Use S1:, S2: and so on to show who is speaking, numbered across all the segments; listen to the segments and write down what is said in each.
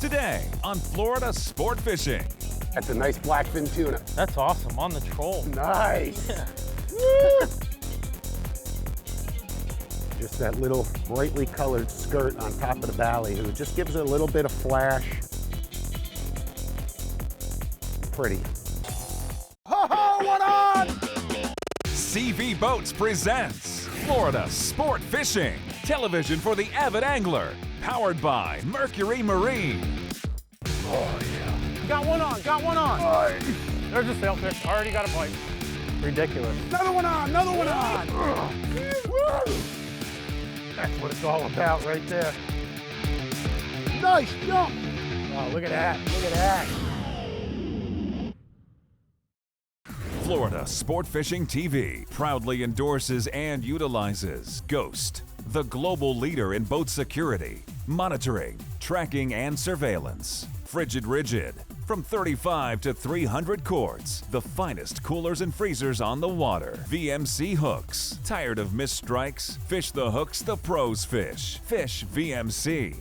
S1: today on Florida Sport Fishing.
S2: That's a nice blackfin tuna.
S3: That's awesome, on the troll.
S2: Nice.
S3: Yeah.
S2: Just that little brightly colored skirt on top of the ballyhoo just gives it a little bit of flash. Pretty. Ho-ho, what on?
S1: CV Boats presents Florida Sport Fishing, television for the avid angler, powered by Mercury Marine.
S2: Oh, yeah.
S3: Got one on, got one on.
S2: Nice.
S3: There's a sailfish, already got a bite. Ridiculous.
S2: Another one on, another one on. Woo. That's what it's all about right there. Nice jump. Oh, look at that, look at that.
S1: Florida Sport Fishing TV proudly endorses and utilizes Ghost, the global leader in boat security, monitoring, tracking, and surveillance. Frigid Rigid, from 35 to 300 quarts, the finest coolers and freezers on the water. VMC hooks. Tired of missed strikes? Fish the hooks the pros fish. Fish VMC.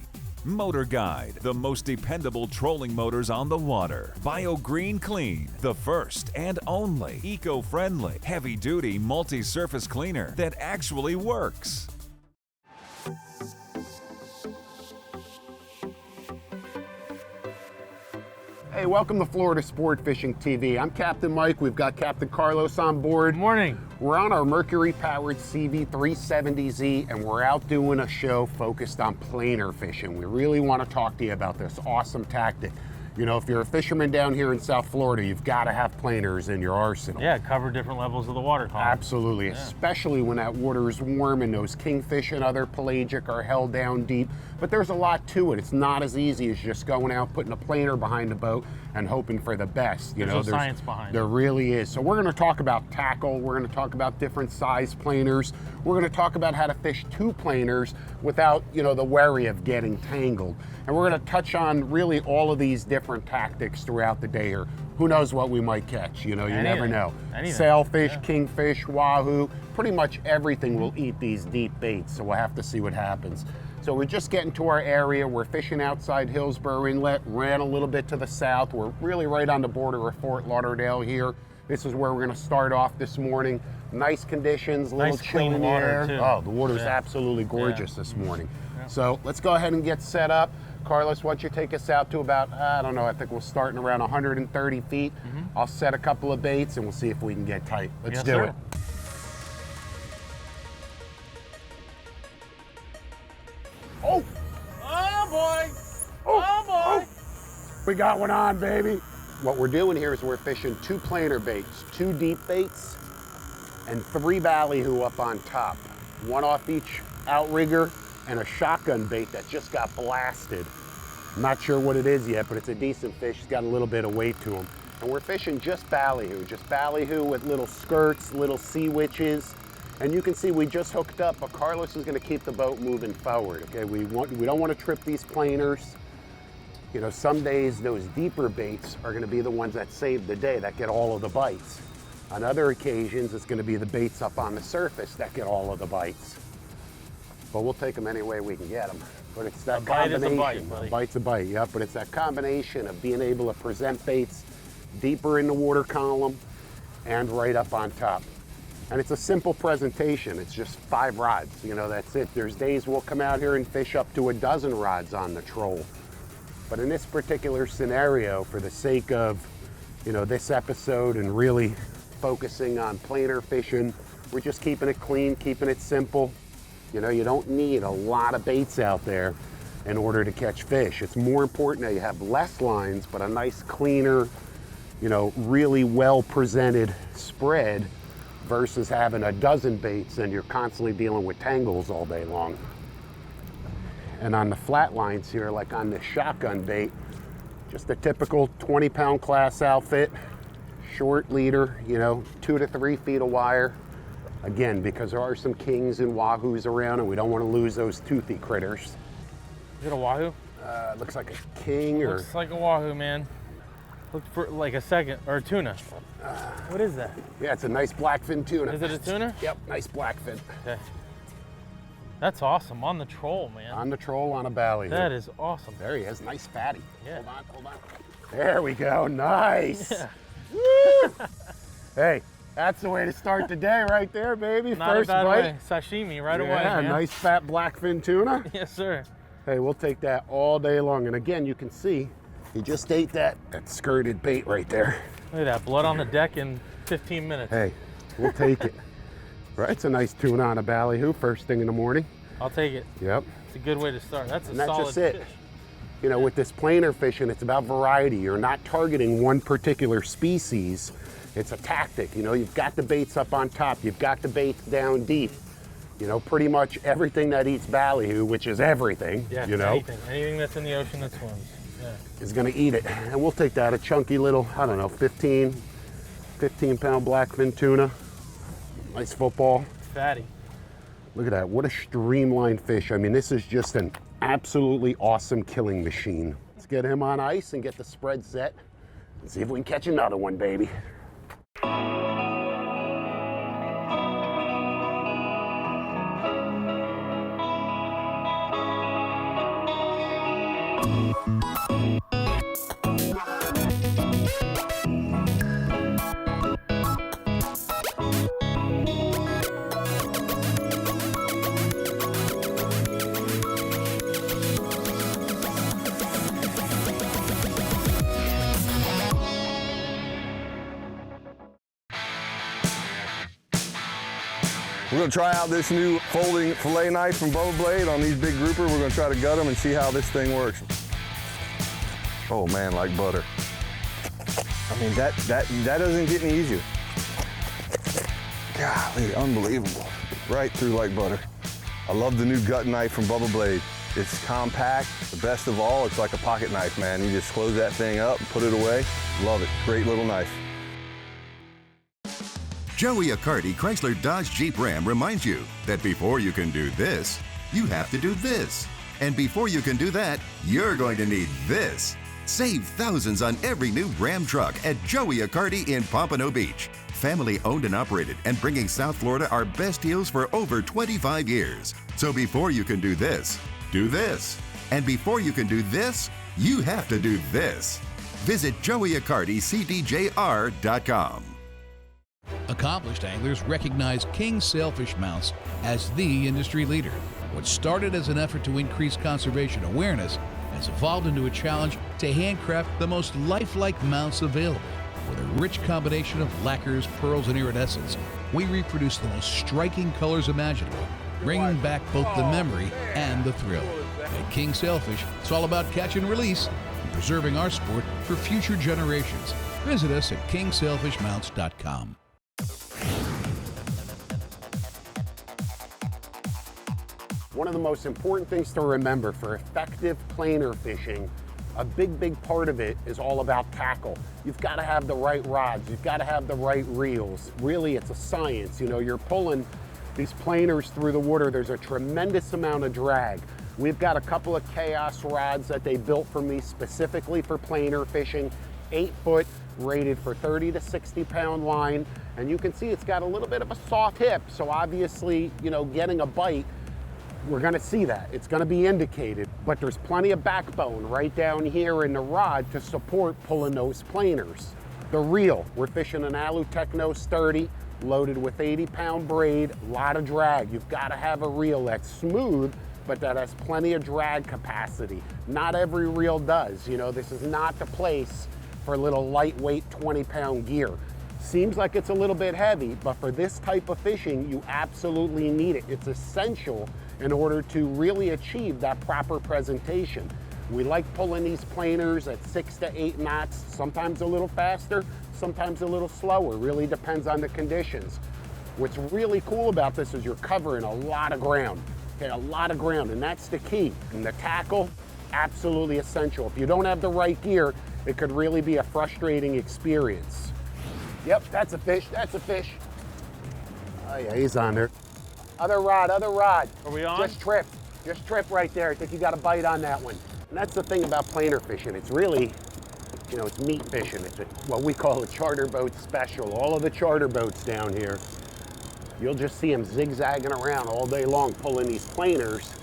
S1: MotorGuide, the most dependable trolling motors on the water. BioGreen Clean, the first and only eco-friendly, heavy-duty multi-surface cleaner that actually works.
S2: Hey, welcome to Florida Sport Fishing TV. I'm Captain Mike. We've got Captain Carlos on board.
S3: Good morning.
S2: We're on our Mercury-powered CV370Z, and we're out doing a show focused on planer fishing. We really want to talk to you about this awesome tactic. You know, if you're a fisherman down here in South Florida, you've got to have planers in your arsenal.
S3: Yeah, cover different levels of the water column.
S2: Absolutely, yeah. Especially when that water is warm and those kingfish and other pelagic are held down deep. But there's a lot to it. It's not as easy as just going out, putting a planer behind the boat and hoping for the best. You know,
S3: there's science behind it.
S2: There really is. So we're going to talk about tackle. We're going to talk about different size planers. We're going to talk about how to fish two planers without, you know, the worry of getting tangled. And we're going to touch on really all of these different tactics throughout the day here. Who knows what we might catch? You know, you never know. Sailfish, kingfish, wahoo, pretty much everything will eat these deep baits. So we'll have to see what happens. So we're just getting to our area. We're fishing outside Hillsborough Inlet, ran a little bit to the south. We're really right on the border of Fort Lauderdale here. This is where we're gonna start off this morning. Nice conditions, a little chill in the air. Oh, the water's absolutely gorgeous this morning. Yeah. So let's go ahead and get set up. Carlos, why don't you take us out to about, I don't know, I think we're starting around 130 feet. I'll set a couple of baits and we'll see if we can get tight. Let's do it. Oh!
S3: Oh boy!
S2: Oh boy! We got one on, baby. What we're doing here is we're fishing two planer baits, two deep baits, and three ballyhoo up on top. One off each outrigger and a shotgun bait that just got blasted. I'm not sure what it is yet, but it's a decent fish. It's got a little bit of weight to him. And we're fishing just ballyhoo with little skirts, little sea witches. And you can see we just hooked up, but Carlos is going to keep the boat moving forward. Okay, we don't want to trip these planers. You know, some days those deeper baits are going to be the ones that save the day, that get all of the bites. On other occasions, it's going to be the baits up on the surface that get all of the bites. But we'll take them any way we can get them. But it's that combination. A bite is a bite, buddy. A bite's a bite, yep. But it's that combination of being able to present baits deeper in the water column and right up on top. And it's a simple presentation. It's just 5 rods. You know, that's it. There's days we'll come out here and fish up to a dozen rods on the troll. But in this particular scenario, for the sake of, you know, this episode and really focusing on planer fishing, we're just keeping it clean, keeping it simple. You know, you don't need a lot of baits out there in order to catch fish. It's more important that you have less lines, but a nice, cleaner, you know, really well presented spread versus having a dozen baits and you're constantly dealing with tangles all day long. And on the flat lines here, like on this shotgun bait, just a typical 20-pound class outfit, short leader, you know, 2 to 3 feet of wire. Again, because there are some kings and wahoos around and we don't want to lose those toothy critters.
S3: Is it a wahoo?
S2: Looks like a king or...
S3: Looks like a wahoo, man. Look for like a second, or a tuna. What is that?
S2: Yeah, it's a nice blackfin tuna.
S3: Is it a tuna?
S2: Yep, nice blackfin.
S3: Okay. That's awesome. On the troll, man.
S2: On the troll on a ballyhoo.
S3: That is awesome.
S2: There he is. Nice fatty.
S3: Yeah.
S2: Hold on. There we go. Nice.
S3: Yeah.
S2: Woo! Hey, that's the way to start the day right there, baby.
S3: Not
S2: First
S3: a bad
S2: bite.
S3: way. Sashimi right away,
S2: Yeah,
S3: man.
S2: nice fat blackfin tuna.
S3: Yes, sir.
S2: Hey, we'll take that all day long. And again, you can see he just ate that skirted bait right there.
S3: Look at that, blood on the deck in 15 minutes.
S2: Hey, we'll take it. Right, it's a nice tuna on a ballyhoo first thing in the morning.
S3: I'll take it.
S2: Yep.
S3: It's a good way to start. That's a
S2: And that's
S3: solid
S2: just it.
S3: fish.
S2: You know, with this planer fishing, it's about variety. You're not targeting one particular species. It's a tactic. You know, you've got the baits up on top. You've got the baits down deep. You know, pretty much everything that eats ballyhoo, which is everying,
S3: Yeah,
S2: you know,
S3: anything that's in the ocean that swims. Yeah.
S2: is gonna eat it. And we'll take that, a chunky little, I don't know, 15 pound blackfin tuna. Nice football.
S3: Fatty.
S2: Look at that, what a streamlined fish. I mean, this is just an absolutely awesome killing machine. Let's get him on ice and get the spread set and see if we can catch another one, baby.
S4: We're gonna try out this new folding fillet knife from Bubba Blade on these big grouper. We're gonna try to gut them and see how this thing works. Oh man, like butter. I mean, that doesn't get any easier. Golly, unbelievable. Right through like butter. I love the new gut knife from Bubba Blade. It's compact, the best of all, it's like a pocket knife, man. You just close that thing up, put it away. Love it, great little knife.
S5: Joey Accardi Chrysler Dodge Jeep Ram reminds you that before you can do this, you have to do this. And before you can do that, you're going to need this. Save thousands on every new Ram truck at Joey Accardi in Pompano Beach. Family owned and operated and bringing South Florida our best deals for over 25 years. So before you can do this. And before you can do this, you have to do this. Visit joeyaccardicdjr.com.
S6: Accomplished anglers recognize King Sailfish mounts as the industry leader. What started as an effort to increase conservation awareness has evolved into a challenge to handcraft the most lifelike mounts available. With a rich combination of lacquers, pearls, and iridescence, we reproduce the most striking colors imaginable, bringing back both the memory and the thrill. At King Sailfish, it's all about catch and release and preserving our sport for future generations. Visit us at kingsailfishmounts.com.
S2: One of the most important things to remember for effective planer fishing, a big part of it is all about tackle. You've got to have the right rods, you've got to have the right reels. Really, it's a science. You know, you're pulling these planers through the water, there's a tremendous amount of drag. We've got a couple of Chaos rods that they built for me specifically for planer fishing, 8 foot, rated for 30 to 60 pound line. And you can see it's got a little bit of a soft hip. So obviously, you know, getting a bite, we're gonna see that. It's gonna be indicated, but there's plenty of backbone right down here in the rod to support pulling those planers. The reel, we're fishing an Alu Techno 30, loaded with 80 pound braid, a lot of drag. You've gotta have a reel that's smooth, but that has plenty of drag capacity. Not every reel does. You know, this is not the place for little lightweight 20 pound gear. Seems like it's a little bit heavy, but for this type of fishing, you absolutely need it. It's essential in order to really achieve that proper presentation. We like pulling these planers at 6 to 8 knots, sometimes a little faster, sometimes a little slower, really depends on the conditions. What's really cool about this is you're covering a lot of ground, okay, a lot of ground, and that's the key. And the tackle, absolutely essential. If you don't have the right gear, it could really be a frustrating experience. Yep, that's a fish, that's a fish. Oh yeah, he's on there. Other rod, other rod.
S3: Are we on?
S2: Just trip right there. I think you got a bite on that one. And that's the thing about planer fishing. It's really, you know, it's meat fishing. It's what we call a charter boat special. All of the charter boats down here, You'll just see them zigzagging around all day long pulling these planers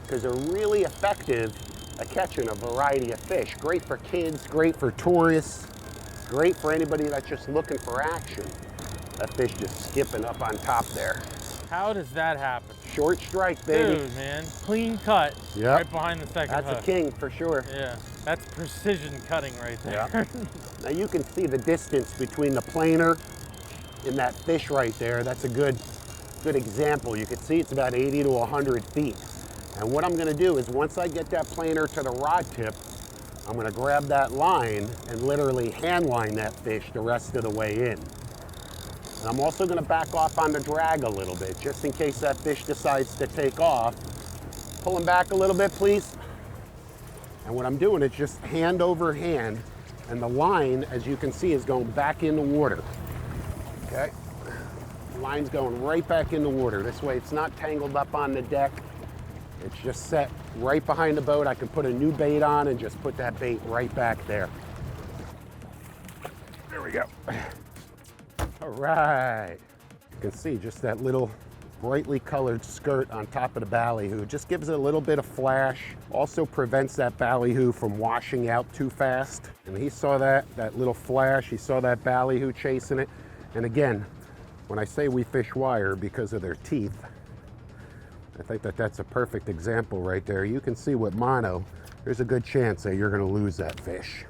S2: because they're really effective at catching a variety of fish. Great for kids, great for tourists, great for anybody that's just looking for action. That fish just skipping up on top there.
S3: How does that happen?
S2: Short strike, baby.
S3: Dude, man, clean cut right behind the second hook.
S2: That's a king for sure.
S3: Yeah, that's precision cutting right there.
S2: Yeah. Now you can see the distance between the planer and that fish right there. That's a good example. You can see it's about 80 to 100 feet. And what I'm gonna do is once I get that planer to the rod tip, I'm gonna grab that line and literally hand line that fish the rest of the way in. And I'm also gonna back off on the drag a little bit, just in case that fish decides to take off. Pull him back a little bit, please. And what I'm doing is just hand over hand, and the line, as you can see, is going back in the water. Okay? The line's going right back in the water. This way it's not tangled up on the deck. It's just set right behind the boat. I can put a new bait on and just put that bait right back there. There we go. All right. You can see just that little brightly colored skirt on top of the ballyhoo. Just gives it a little bit of flash. Also prevents that ballyhoo from washing out too fast. And he saw that little flash. He saw that ballyhoo chasing it. And again, when I say we fish wire because of their teeth, I think that's a perfect example right there. You can see with mono, there's a good chance that you're gonna lose that fish.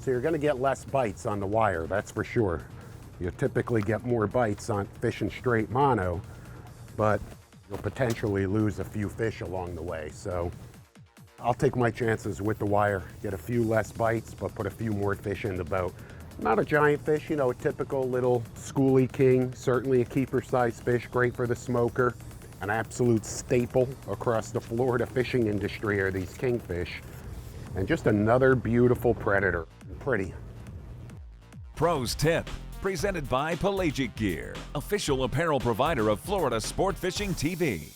S2: So you're gonna get less bites on the wire, that's for sure. You'll typically get more bites on fishing straight mono, but you'll potentially lose a few fish along the way. So I'll take my chances with the wire, get a few less bites, but put a few more fish in the boat. Not a giant fish, you know, a typical little schoolie king, certainly a keeper size fish, great for the smoker. An absolute staple across the Florida fishing industry are these kingfish. And just another beautiful predator, pretty.
S1: Pros Tip, presented by Pelagic Gear, official apparel provider of Florida Sport Fishing TV.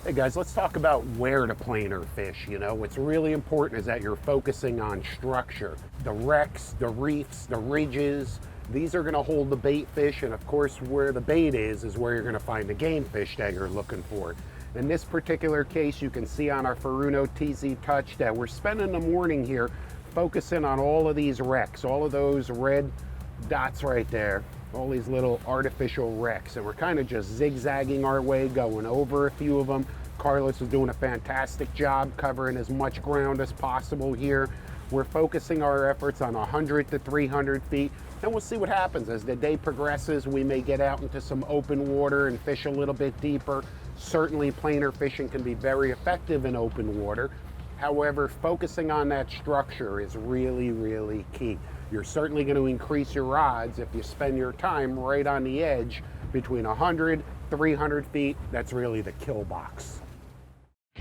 S2: Hey guys, let's talk about where to planer fish. You know, what's really important is that you're focusing on structure. The wrecks, the reefs, the ridges, these are gonna hold the bait fish, and of course where the bait is where you're gonna find the game fish that you're looking for. In this particular case, you can see on our Furuno TZ Touch that we're spending the morning here focusing on all of these wrecks, all of those red dots right there, all these little artificial wrecks, and we're kind of just zigzagging our way, going over a few of them. Carlos is doing a fantastic job covering as much ground as possible here. We're focusing our efforts on 100 to 300 feet, and we'll see what happens. As the day progresses, we may get out into some open water and fish a little bit deeper. Certainly planer fishing can be very effective in open water. However, focusing on that structure is really, really key. You're certainly going to increase your odds if you spend your time right on the edge between 100, 300 feet. That's really the kill box.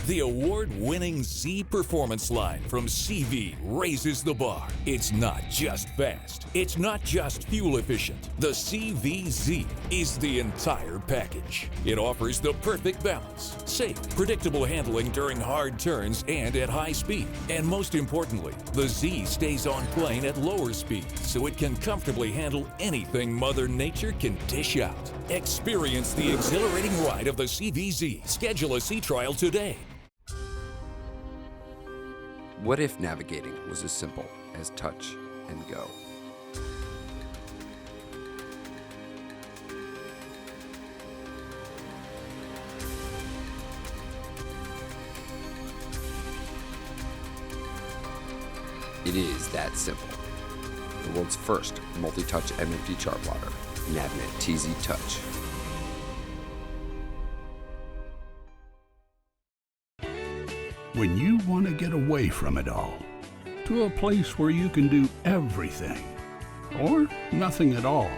S7: The award-winning Z Performance line from CV raises the bar. It's not just fast. It's not just fuel efficient. The CVZ is the entire package. It offers the perfect balance, safe, predictable handling during hard turns and at high speed. And most importantly, the Z stays on plane at lower speeds, so it can comfortably handle anything Mother Nature can dish out. Experience the exhilarating ride of the CVZ. Schedule a sea trial today.
S8: What if navigating was as simple as touch and go? It is that simple. The world's first multi-touch MFD chart plotter, Navnet TZ Touch.
S9: When you want to get away from it all, to a place where you can do everything, or nothing at all,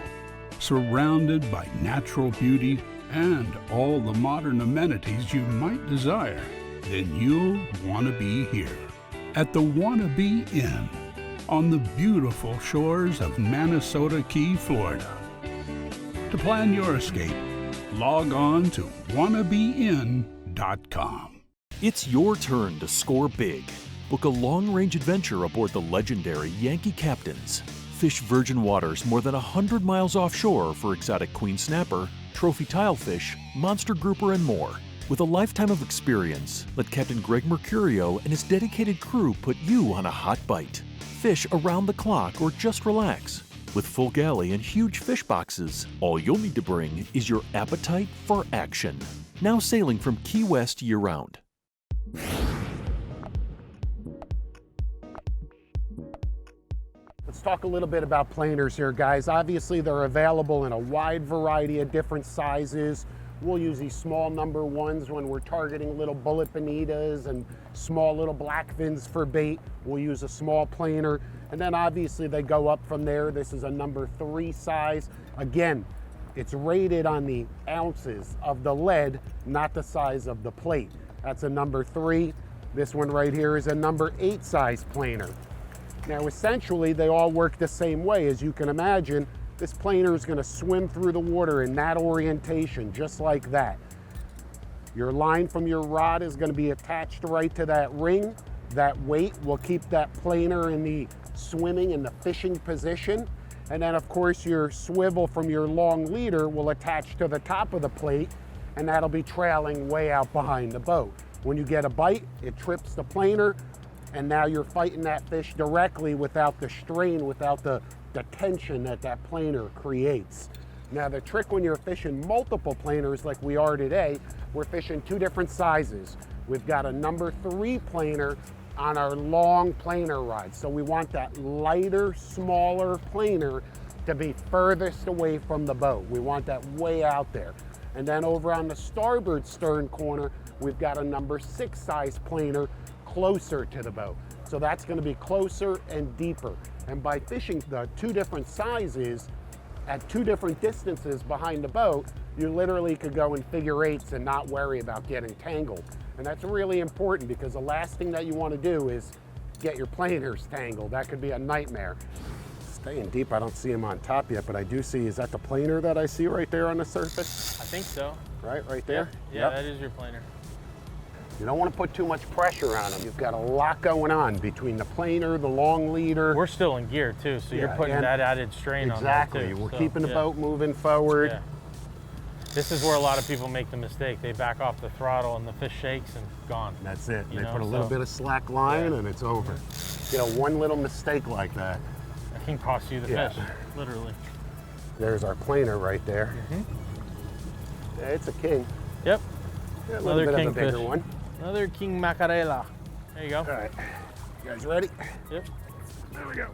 S9: surrounded by natural beauty and all the modern amenities you might desire, then you'll want to be here at the Wannabe Inn on the beautiful shores of Manasota Key, Florida. To plan your escape, log on to wannabeinn.com.
S10: It's your turn to score big. Book a long-range adventure aboard the legendary Yankee Captains. Fish virgin waters more than 100 miles offshore for exotic queen snapper, trophy tilefish, monster grouper, and more. With a lifetime of experience, let Captain Greg Mercurio and his dedicated crew put you on a hot bite. Fish around the clock or just relax. With full galley and huge fish boxes, all you'll need to bring is your appetite for action. Now sailing from Key West year-round.
S2: Let's talk a little bit about planers here, guys. Obviously, they're available in a wide variety of different sizes. We'll use these small number ones when we're targeting little bullet bonitas and small little blackfins for bait. We'll use a small planer. And then obviously they go up from there. This is a number 3 size. Again, it's rated on the ounces of the lead, not the size of the plate. That's a number 3. This one right here is a number 8 size planer. Now essentially they all work the same way. As you can imagine, this planer is going to swim through the water in that orientation, just like that. Your line from your rod is going to be attached right to that ring. That weight will keep that planer in the swimming in the fishing position. And then of course your swivel from your long leader will attach to the top of the plate, and that'll be trailing way out behind the boat. When you get a bite, it trips the planer, and now you're fighting that fish directly without the strain, without the tension that that planer creates. Now the trick when you're fishing multiple planers like we are today, we're fishing 2 different sizes. We've got a number 3 planer on our long planer rod. So we want that lighter, smaller planer to be furthest away from the boat. We want that way out there. And then over on the starboard stern corner, we've got a number 6 size planer closer to the boat. So that's going to be closer and deeper. And by fishing the 2 different sizes at 2 different distances behind the boat, you literally could go in figure 8s and not worry about getting tangled. And that's really important, because the last thing that you want to do is get your planers tangled. That could be a nightmare. Staying deep, I don't see him on top yet, but I do see, is that the planer that I see right there on the surface?
S3: I think so.
S2: Right there?
S3: Yeah, that is your planer.
S2: You don't want to put too much pressure on them. You've got a lot going on between the planer, the long leader.
S3: We're still in gear too, so you're putting that added strain on there too.
S2: Exactly. We're keeping the boat moving forward.
S3: Yeah. This is where a lot of people make the mistake. They back off the throttle and the fish shakes and gone.
S2: That's it. They put a little bit of slack line and it's over. You know, one little mistake like that.
S3: It can cost you the fish, literally.
S2: There's our planer right there. Yeah, it's a king.
S3: Yep.
S2: Yeah, a little bit of a bigger one.
S3: Another king mackerel. There you go.
S2: All right. You guys ready?
S3: Yep.
S2: There we go.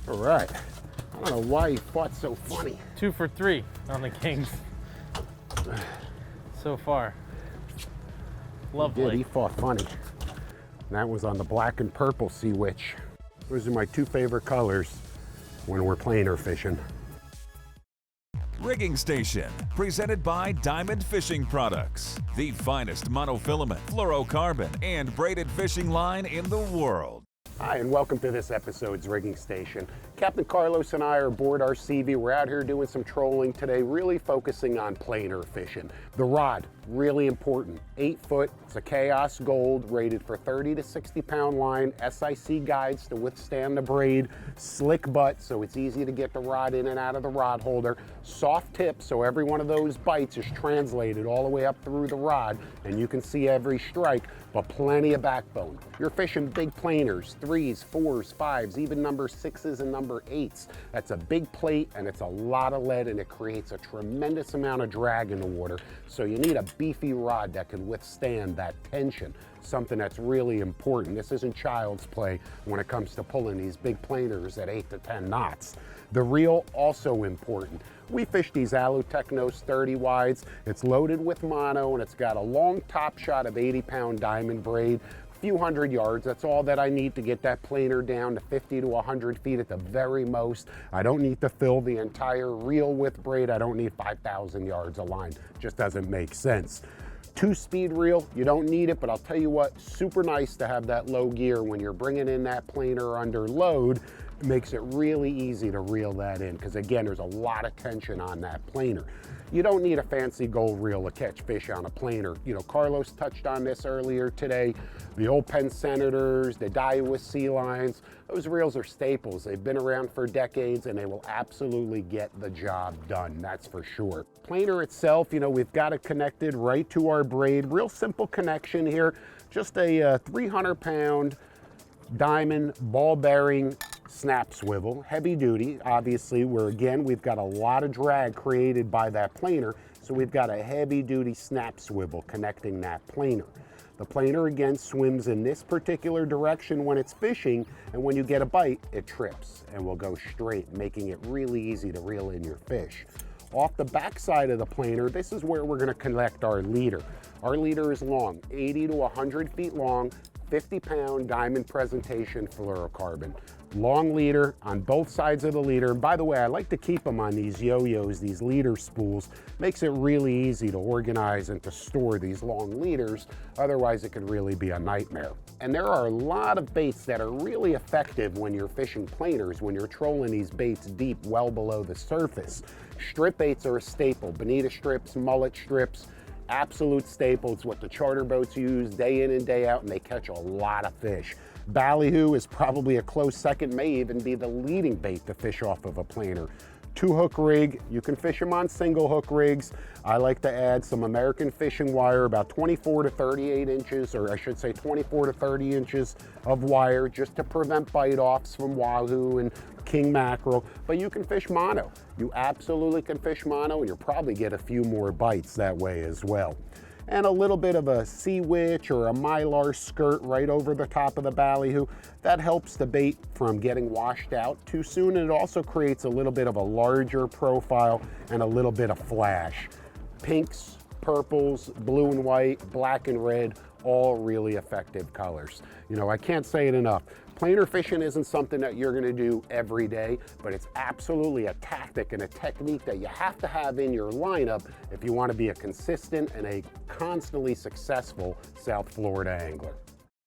S2: All right. I don't know why he fought so funny.
S3: 2 for 3 on the kings so far. Lovely.
S2: He fought funny. And that was on the black and purple sea witch. Those are my 2 favorite colors when we're planer fishing.
S1: Rigging Station, presented by Diamond Fishing Products, the finest monofilament, fluorocarbon, and braided fishing line in the world.
S2: Hi, and welcome to this episode's Rigging Station. Captain Carlos and I are aboard our CV. We're out here doing some trolling today, really focusing on planer fishing. The rod, really important. 8 foot, it's a Chaos Gold, rated for 30 to 60 pound line, SIC guides to withstand the braid, slick butt, so it's easy to get the rod in and out of the rod holder, soft tip, so every one of those bites is translated all the way up through the rod, and you can see every strike, but plenty of backbone. You're fishing big planers, 3s, 4s, 5s, even number 6s and number 8s. That's a big plate, and it's a lot of lead, and it creates a tremendous amount of drag in the water. So you need a beefy rod that can withstand that tension, something that's really important. This isn't child's play when it comes to pulling these big planers at 8 to 10 knots. The reel, also important. We fish these Alutechnos 30 wides. It's loaded with mono, and it's got a long top shot of 80-pound diamond braid. Few hundred yards, that's all that I need to get that planer down to 50 to 100 feet at the very most. I don't need to fill the entire reel with braid. I don't need 5,000 yards of line. Just doesn't make sense. 2-speed reel, you don't need it, but I'll tell you what, super nice to have that low gear when you're bringing in that planer under load, It makes it really easy to reel that in because again, there's a lot of tension on that planer. You don't need a fancy gold reel to catch fish on a planer. You know, Carlos touched on this earlier today. The old Penn Senators, the Daiwa Sea Lions, those reels are staples. They've been around for decades and they will absolutely get the job done, that's for sure. Planer itself, you know, we've got it connected right to our braid. Real simple connection here. Just a 300-pound diamond ball bearing snap swivel, heavy duty, obviously, where again, we've got a lot of drag created by that planer, so we've got a heavy duty snap swivel connecting that planer. The planer again swims in this particular direction when it's fishing, and when you get a bite, it trips and will go straight, making it really easy to reel in your fish. Off the back side of the planer, this is where we're gonna connect our leader. Our leader is long, 80 to 100 feet long, 50-pound diamond presentation fluorocarbon. Long leader on both sides of the leader. And by the way, I like to keep them on these yo-yos, these leader spools. Makes it really easy to organize and to store these long leaders. Otherwise, it could really be a nightmare. And there are a lot of baits that are really effective when you're fishing planers, when you're trolling these baits deep, well below the surface. Strip baits are a staple. Bonita strips, mullet strips, absolute staple. It's what the charter boats use day in and day out, and they catch a lot of fish. Ballyhoo is probably a close second, may even be the leading bait to fish off of a planer. 2-hook rig, you can fish them on single hook rigs. I like to add some American fishing wire, about 24 to 38 inches, or I should say 24 to 30 inches of wire, just to prevent bite-offs from wahoo and king mackerel. But you can fish mono. You absolutely can fish mono, and you'll probably get a few more bites that way as well. And a little bit of a sea witch or a mylar skirt right over the top of the ballyhoo. That helps the bait from getting washed out too soon, and it also creates a little bit of a larger profile and a little bit of flash. Pinks, purples, blue and white, black and red, all really effective colors. You know, I can't say it enough. Planer fishing isn't something that you're gonna do every day, but it's absolutely a tactic and a technique that you have to have in your lineup if you wanna be a consistent and a constantly successful South Florida angler.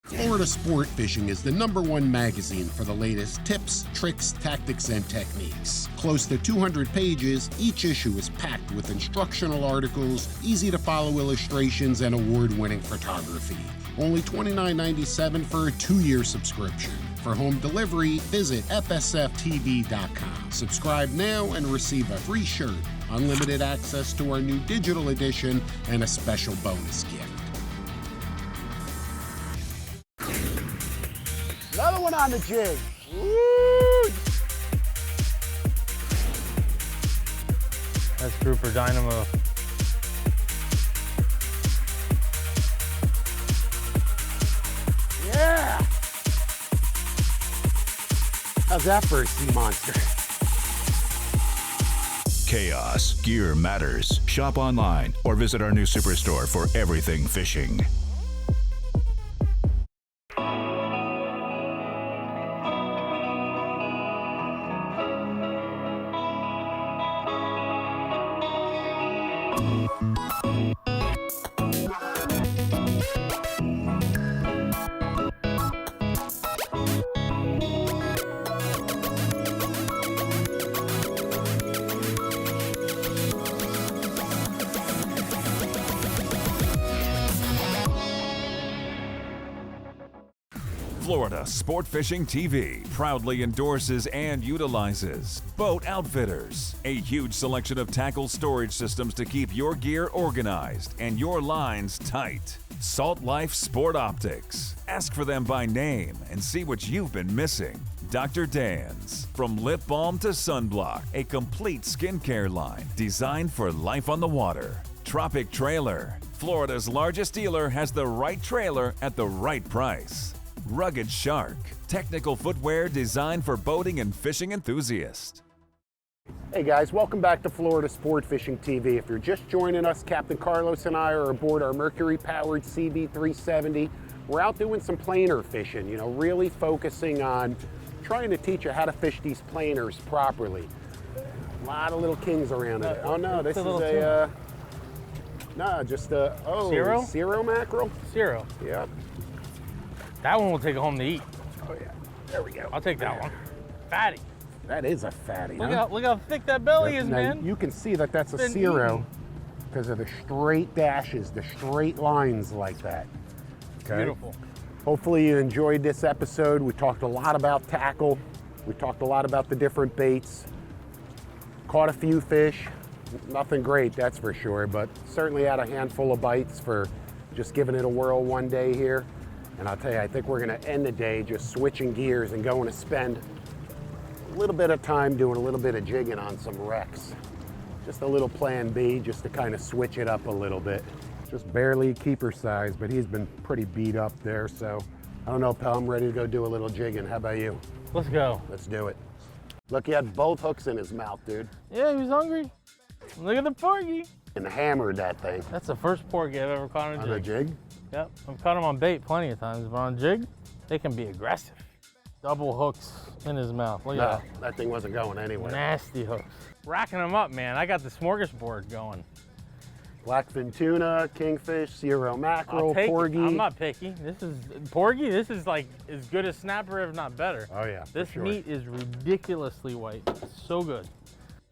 S11: Florida Sport Fishing is the #1 magazine for the latest tips, tricks, tactics, and techniques. Close to 200 pages, each issue is packed with instructional articles, easy-to-follow illustrations, and award-winning photography. Only $29.97 for a 2-year subscription. For home delivery, visit FSFTV.com. Subscribe now and receive a free shirt, unlimited access to our new digital edition, and a special bonus gift.
S2: Another one on the jig. Woo!
S3: That's Grouper Dynamo.
S2: Yeah! How's that for a sea monster?
S1: Chaos Gear Matters. Shop online or visit our new superstore for everything fishing. Florida Sport Fishing TV proudly endorses and utilizes Boat Outfitters, a huge selection of tackle storage systems to keep your gear organized and your lines tight. Salt Life Sport Optics. Ask for them by name and see what you've been missing. Dr. Dan's. From lip balm to sunblock, a complete skincare line designed for life on the water. Tropic Trailer. Florida's largest dealer has the right trailer at the right price. Rugged Shark. Technical footwear designed for boating and fishing enthusiasts.
S2: Hey guys, welcome back to Florida Sport Fishing TV. If you're just joining us, Captain Carlos and I are aboard our Mercury-powered CB370. We're out doing some planer fishing, you know, really focusing on trying to teach you how to fish these planers properly. A lot of little kings around it. Oh no, this is a, no, just a, oh, Cirro mackerel?
S3: Cirro.
S2: Yep.
S3: That one will take it home to eat.
S2: Oh yeah, there we go.
S3: I'll take that one. fatty.
S2: That is a fatty,
S3: Look,
S2: huh?
S3: look how thick that belly is,
S2: Now,
S3: man.
S2: you can see that that's a
S3: Been
S2: Zero
S3: eaten.
S2: because of the straight dashes, the straight lines like that. Okay?
S3: Beautiful.
S2: Hopefully you enjoyed this episode. We talked a lot about tackle. We talked a lot about the different baits. Caught a few fish. Nothing great, that's for sure, but certainly had a handful of bites for just giving it a whirl one day here. And I'll tell you, I think we're gonna end the day just switching gears and going to spend a little bit of time doing a little bit of jigging on some wrecks. Just a little plan B, just to kind of switch it up a little bit. Just barely keeper size, but he's been pretty beat up there, so I don't know, pal, I'm ready to go do a little jigging. How about you?
S3: Let's go.
S2: Let's do it. Look, he had both hooks in his mouth, dude.
S3: Yeah, he was hungry. Look at the porgy.
S2: And hammered that thing.
S3: That's the first porgy I've ever caught on a
S2: On
S3: jig.
S2: a jig?
S3: Yep, I've caught them on bait plenty of times, but on jig, they can be aggressive. Double hooks in his mouth. Look
S2: No,
S3: at
S2: that thing wasn't going
S3: that.
S2: anywhere.
S3: Nasty hooks. Racking them up, man. I got the smorgasbord going.
S2: Blackfin tuna, kingfish, Zero mackerel,
S3: I'll take
S2: porgy.
S3: it. I'm not picky. This is porgy. This is like as good as snapper, if not better.
S2: Oh yeah,
S3: This
S2: for sure.
S3: meat is ridiculously white. It's so good.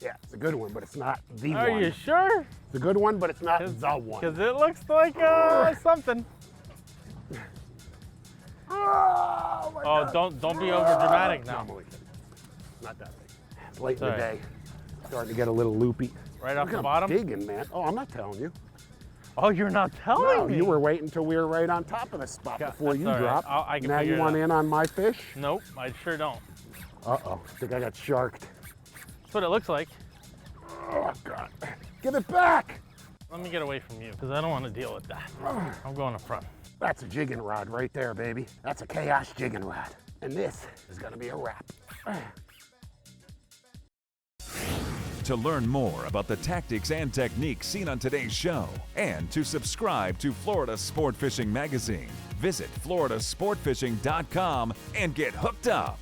S2: Yeah, it's a good one, but it's not the
S3: Are
S2: one.
S3: you sure?
S2: It's a good one, but it's not the one.
S3: Because it looks like something.
S2: Oh, my
S3: Oh,
S2: God.
S3: don't be over dramatic
S2: No,
S3: now.
S2: I'm only kidding. Not that big. It's late in
S3: It's
S2: the
S3: all
S2: day. Starting to get a little loopy.
S3: Right off
S2: Look
S3: the
S2: at
S3: bottom?
S2: him digging, man. Oh, I'm not telling you.
S3: Oh, you're not telling
S2: No,
S3: me.
S2: you were waiting until we were right on top of the spot before
S3: that's
S2: you
S3: all right.
S2: dropped.
S3: I can
S2: Now
S3: figure
S2: you
S3: it
S2: want
S3: out.
S2: in on my fish?
S3: Nope, I sure don't.
S2: Uh-oh, I think I got sharked.
S3: That's what it looks like.
S2: Oh, God. Give it back!
S3: Let me get away from you because I don't want to deal with that. I'm going up front.
S2: That's a jigging rod right there, baby. That's a chaos jigging rod. And this is gonna be a wrap.
S1: To learn more about the tactics and techniques seen on today's show and to subscribe to Florida Sport Fishing Magazine, visit floridasportfishing.com and get hooked up.